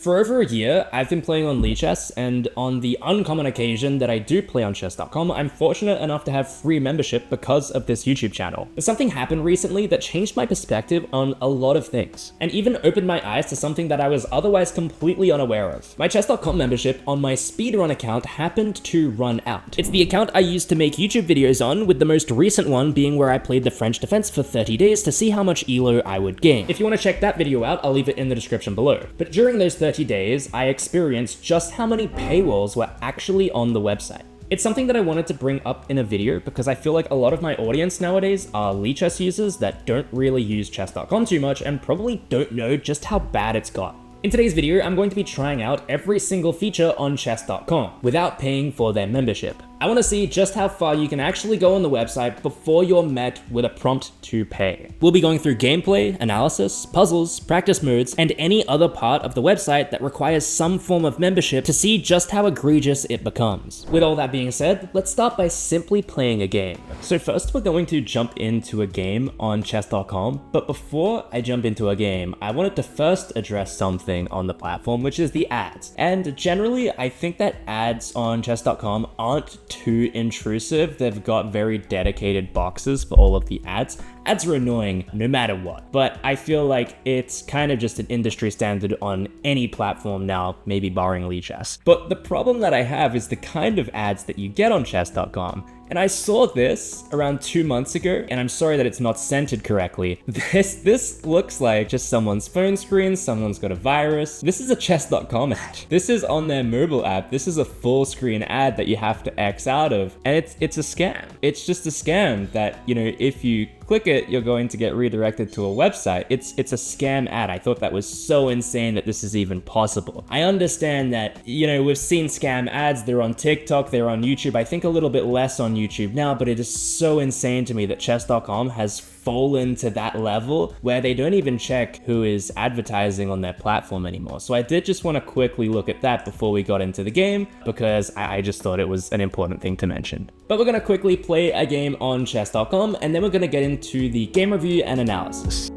For over a year, I've been playing on Lichess, and on the uncommon occasion that I do play on chess.com, I'm fortunate enough to have free membership because of this YouTube channel. But something happened recently that changed my perspective on a lot of things, and even opened my eyes to something that I was otherwise completely unaware of. My chess.com membership on my speedrun account happened to run out. It's the account I used to make YouTube videos on, with the most recent one being where I played the French defense for 30 days to see how much elo I would gain. If you want to check that video out, I'll leave it in the description below. But during those 30 days, I experienced just how many paywalls were actually on the website. It's something that I wanted to bring up in a video because I feel like a lot of my audience nowadays are Lichess users that don't really use chess.com too much and probably don't know just how bad it's got. In today's video, I'm going to be trying out every single feature on chess.com without paying for their membership. I want to see just how far you can actually go on the website before you're met with a prompt to pay. We'll be going through gameplay, analysis, puzzles, practice modes, and any other part of the website that requires some form of membership to see just how egregious it becomes. With all that being said, let's start by simply playing a game. So first we're going to jump into a game on chess.com, but before I jump into a game, I wanted to first address something on the platform, which is the ads. And generally, I think that ads on chess.com aren't too intrusive. They've got very dedicated boxes for all of the ads. Ads are annoying no matter what, but I feel like it's kind of just an industry standard on any platform now, maybe barring Lichess. But the problem that I have is the kind of ads that you get on chess.com. And I saw this around 2 months ago, and I'm sorry that it's not centered correctly. This looks like just someone's phone screen, someone's got a virus. This is a chess.com ad. This is on their mobile app. This is a full screen ad that you have to X out of, and it's a scam. It's just a scam that, you know, if you click it, you're going to get redirected to a website. It's a scam ad. I thought that was so insane that this is even possible. I understand that, you know, we've seen scam ads. They're on TikTok, they're on YouTube. I think a little bit less on YouTube now, but it is so insane to me that chess.com has fallen to that level where they don't even check who is advertising on their platform anymore. So I did just want to quickly look at that before we got into the game because I just thought it was an important thing to mention. But we're going to quickly play a game on chess.com and then we're going to get into the game review and analysis.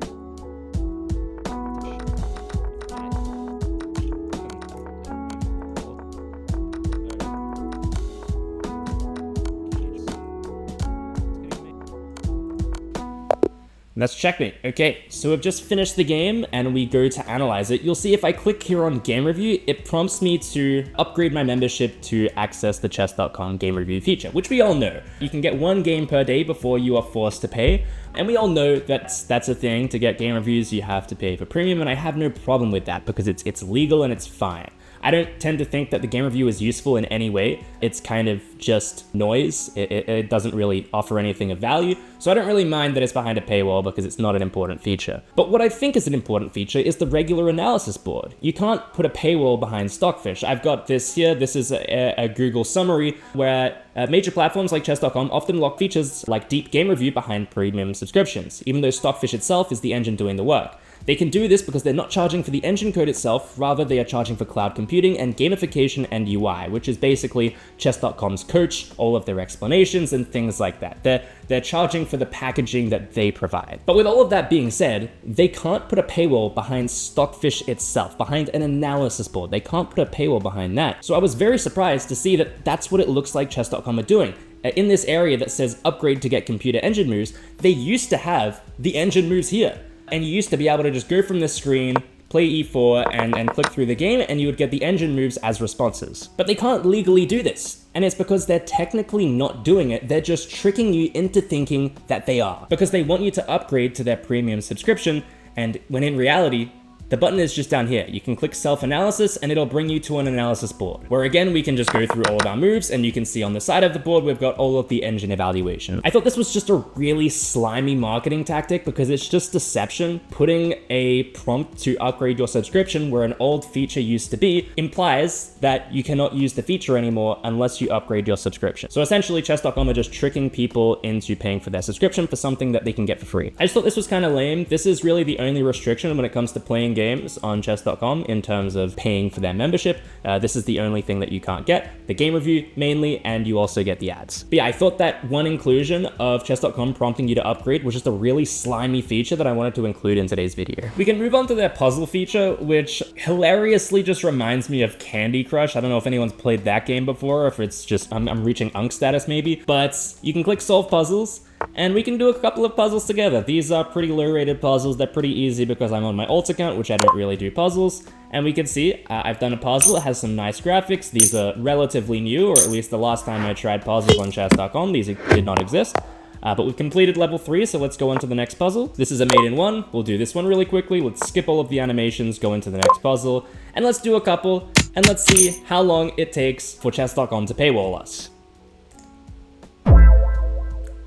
That's checkmate. Okay, so we've just finished the game and we go to analyze it. You'll see if I click here on game review, it prompts me to upgrade my membership to access the chess.com game review feature, which we all know. You can get 1 game per day before you are forced to pay. And we all know that's a thing. To get game reviews, you have to pay for premium, and I have no problem with that because it's legal and it's fine. I don't tend to think that the game review is useful in any way. It's kind of just noise. It doesn't really offer anything of value. So I don't really mind that it's behind a paywall because it's not an important feature. But what I think is an important feature is the regular analysis board. You can't put a paywall behind Stockfish. I've got this here. This is a Google summary where major platforms like chess.com often lock features like deep game review behind premium subscriptions, even though Stockfish itself is the engine doing the work. They can do this because they're not charging for the engine code itself, rather they are charging for cloud computing and gamification and UI, which is basically chess.com's coach, all of their explanations and things like that. They're charging for the packaging that they provide. But with all of that being said, they can't put a paywall behind Stockfish itself, behind an analysis board. They can't put a paywall behind that. So I was very surprised to see that that's what it looks like chess.com are doing. In this area that says upgrade to get computer engine moves, they used to have the engine moves here. And you used to be able to just go from this screen, play e4, and click through the game, and you would get the engine moves as responses. But they can't legally do this. And it's because they're technically not doing it, they're just tricking you into thinking that they are. Because they want you to upgrade to their premium subscription, and when in reality, the button is just down here. You can click self-analysis and it'll bring you to an analysis board, where again, we can just go through all of our moves and you can see on the side of the board, we've got all of the engine evaluation. I thought this was just a really slimy marketing tactic because it's just deception. Putting a prompt to upgrade your subscription where an old feature used to be implies that you cannot use the feature anymore unless you upgrade your subscription. So essentially chess.com are just tricking people into paying for their subscription for something that they can get for free. I just thought this was kind of lame. This is really the only restriction when it comes to playing games on chess.com in terms of paying for their membership. This is the only thing that you can't get. The game review mainly, and you also get the ads. But yeah, I thought that one inclusion of chess.com prompting you to upgrade was just a really slimy feature that I wanted to include in today's video. We can move on to their puzzle feature, which hilariously just reminds me of Candy Crush. I don't know if anyone's played that game before, or if it's just I'm reaching Unk status maybe, but you can click solve puzzles, and we can do a couple of puzzles together. These are pretty low-rated puzzles. They're pretty easy because I'm on my alt account, which I don't really do puzzles. And we can see I've done a puzzle. It has some nice graphics. These are relatively new, or at least the last time I tried puzzles on chess.com, these did not exist. But we've completed level 3, so let's go on to the next puzzle. This is a maiden one. We'll do this one really quickly. Let's skip all of the animations, go into the next puzzle, and let's do a couple, and let's see how long it takes for chess.com to paywall us.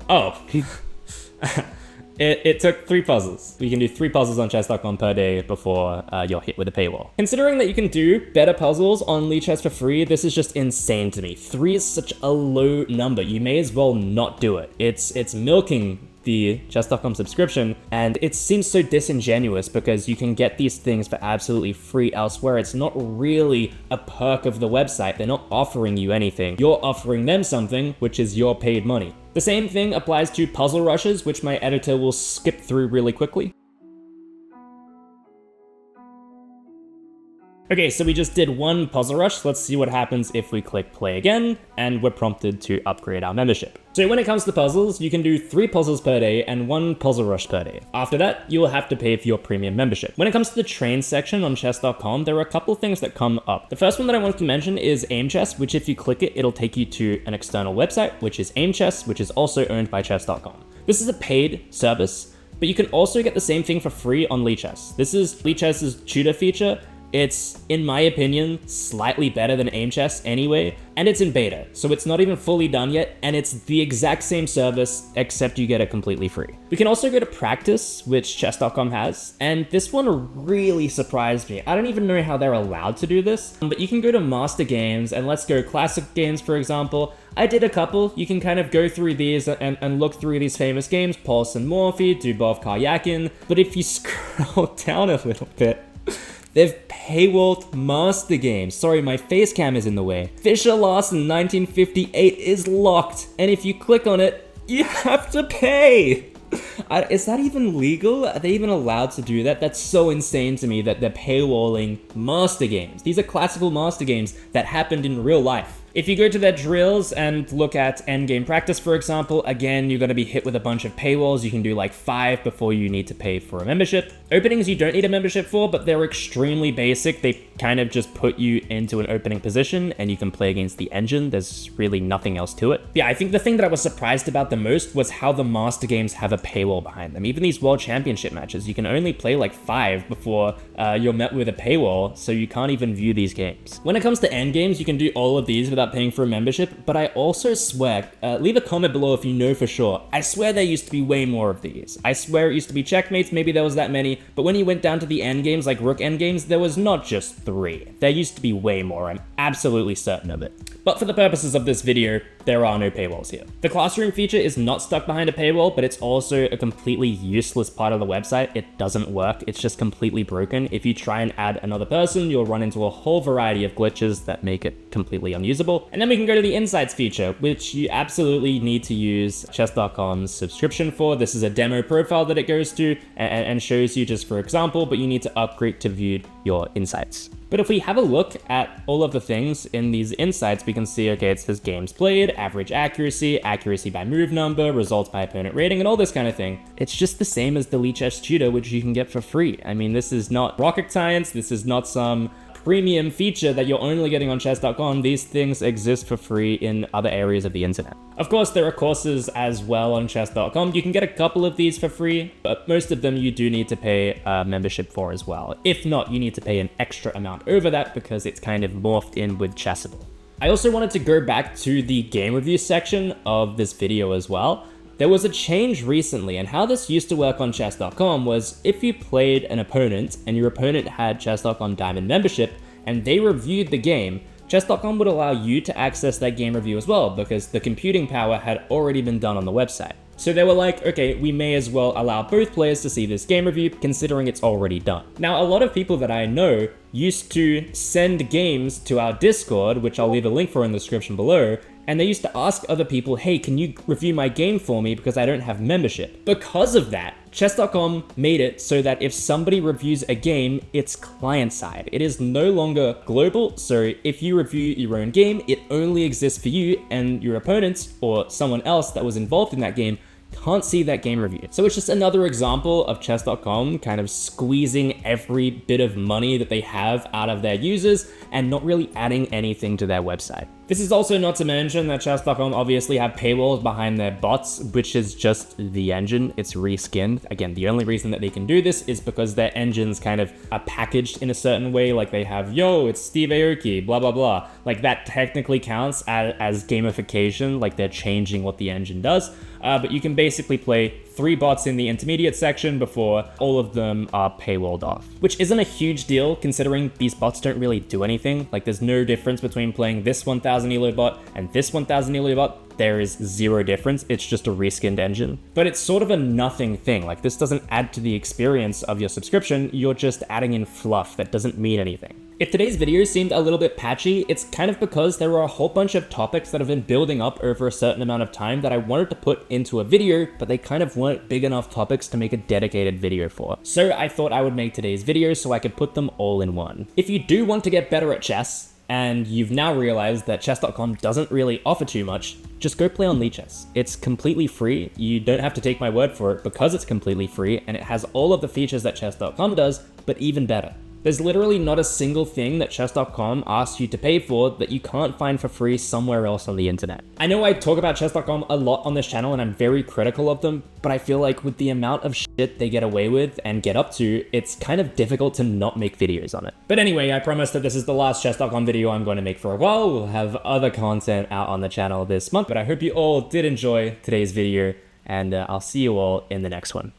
Oh, it took 3 puzzles. We can do 3 puzzles on chess.com per day before you're hit with a paywall. Considering that you can do better puzzles on Lichess for free, this is just insane to me. 3 is such a low number. You may as well not do it. It's milking the chess.com subscription, and it seems so disingenuous because you can get these things for absolutely free elsewhere. It's not really a perk of the website. They're not offering you anything. You're offering them something, which is your paid money. The same thing applies to puzzle rushes, which my editor will skip through really quickly. Okay, so we just did 1 puzzle rush. Let's see what happens if we click play again, and we're prompted to upgrade our membership. So when it comes to puzzles, you can do 3 puzzles per day and 1 puzzle rush per day. After that, you will have to pay for your premium membership. When it comes to the train section on chess.com, there are a couple things that come up. The first one that I wanted to mention is Aim Chess, which if you click it, it'll take you to an external website, which is Aim Chess, which is also owned by chess.com. This is a paid service, but you can also get the same thing for free on Lichess. This is Lichess's tutor feature. It's, in my opinion, slightly better than Aim Chess anyway, and it's in beta, so it's not even fully done yet, and it's the exact same service, except you get it completely free. We can also go to Practice, which chess.com has, and this one really surprised me. I don't even know how they're allowed to do this, but you can go to Master Games, and let's go Classic Games, for example. I did a couple. You can kind of go through these and look through these famous games, Pulse and Morphy, Dubov, Karyakin, but if you scroll down a little bit, they've paywalled Master Games. Sorry, my face cam is in the way. Fischer Larsen 1958 is locked, and if you click on it, you have to pay. Is that even legal? Are they even allowed to do that? That's so insane to me that they're paywalling Master Games. These are classical Master Games that happened in real life. If you go to their drills and look at endgame practice, for example, again, you're going to be hit with a bunch of paywalls. You can do like 5 before you need to pay for a membership. Openings you don't need a membership for, but they're extremely basic. They kind of just put you into an opening position and you can play against the engine. There's really nothing else to it. Yeah, I think the thing that I was surprised about the most was how the Master Games have a paywall behind them. Even these World Championship matches, you can only play like 5 before you're met with a paywall, so you can't even view these games. When it comes to endgames, you can do all of these without paying for a membership, but I also swear, leave a comment below if you know for sure, I swear there used to be way more of these. I swear it used to be checkmates, maybe there was that many, but when you went down to the endgames, like Rook endgames, there was not just 3. There used to be way more, I'm absolutely certain of it. But for the purposes of this video, there are no paywalls here. The classroom feature is not stuck behind a paywall, but it's also a completely useless part of the website. It doesn't work, it's just completely broken. If you try and add another person, you'll run into a whole variety of glitches that make it completely unusable. And then we can go to the Insights feature, which you absolutely need to use chess.com's subscription for. This is a demo profile that it goes to and shows you just for example, but you need to upgrade to view your insights. But if we have a look at all of the things in these insights, we can see, okay, it says games played, average accuracy, accuracy by move number, results by opponent rating, and all this kind of thing. It's just the same as the Lichess tutor, which you can get for free. I mean, this is not rocket science. This is not some premium feature that you're only getting on chess.com. These things exist for free in other areas of the internet. Of course, there are courses as well on chess.com. You can get a couple of these for free, but most of them you do need to pay a membership for as well. If not, you need to pay an extra amount over that because it's kind of morphed in with Chessable. I also wanted to go back to the game review section of this video as well. There was a change recently, and how this used to work on chess.com was if you played an opponent and your opponent had chess.com Diamond membership and they reviewed the game, chess.com would allow you to access that game review as well because the computing power had already been done on the website. So they were like, okay, we may as well allow both players to see this game review considering it's already done. Now, a lot of people that I know used to send games to our Discord, which I'll leave a link for in the description below, and they used to ask other people, hey, can you review my game for me because I don't have membership? Because of that, chess.com made it so that if somebody reviews a game, it's client-side. It is no longer global, so if you review your own game, it only exists for you, and your opponents or someone else that was involved in that game can't see that game review. So it's just another example of chess.com kind of squeezing every bit of money that they have out of their users and not really adding anything to their website. This is also not to mention that chess.com obviously have paywalls behind their bots, which is just the engine. It's reskinned. Again, the only reason that they can do this is because their engines kind of are packaged in a certain way. Like they have, yo, it's Steve Aoki, blah, blah, blah. Like that technically counts as gamification, like they're changing what the engine does. But you can basically play 3 bots in the intermediate section before all of them are paywalled off, which isn't a huge deal considering these bots don't really do anything. Like there's no difference between playing this 1000 elo bot and this 1000 elo bot. There is zero difference. It's just a reskinned engine, but it's sort of a nothing thing. Like this doesn't add to the experience of your subscription. You're just adding in fluff that doesn't mean anything. If today's video seemed a little bit patchy, it's kind of because there were a whole bunch of topics that have been building up over a certain amount of time that I wanted to put into a video, but they kind of weren't big enough topics to make a dedicated video for. So I thought I would make today's video so I could put them all in one. If you do want to get better at chess, and you've now realized that chess.com doesn't really offer too much, just go play on Lichess. It's completely free. You don't have to take my word for it because it's completely free, and it has all of the features that chess.com does, but even better. There's literally not a single thing that chess.com asks you to pay for that you can't find for free somewhere else on the internet. I know I talk about chess.com a lot on this channel and I'm very critical of them, but I feel like with the amount of shit they get away with and get up to, it's kind of difficult to not make videos on it. But anyway, I promise that this is the last chess.com video I'm going to make for a while. We'll have other content out on the channel this month, but I hope you all did enjoy today's video, and I'll see you all in the next one.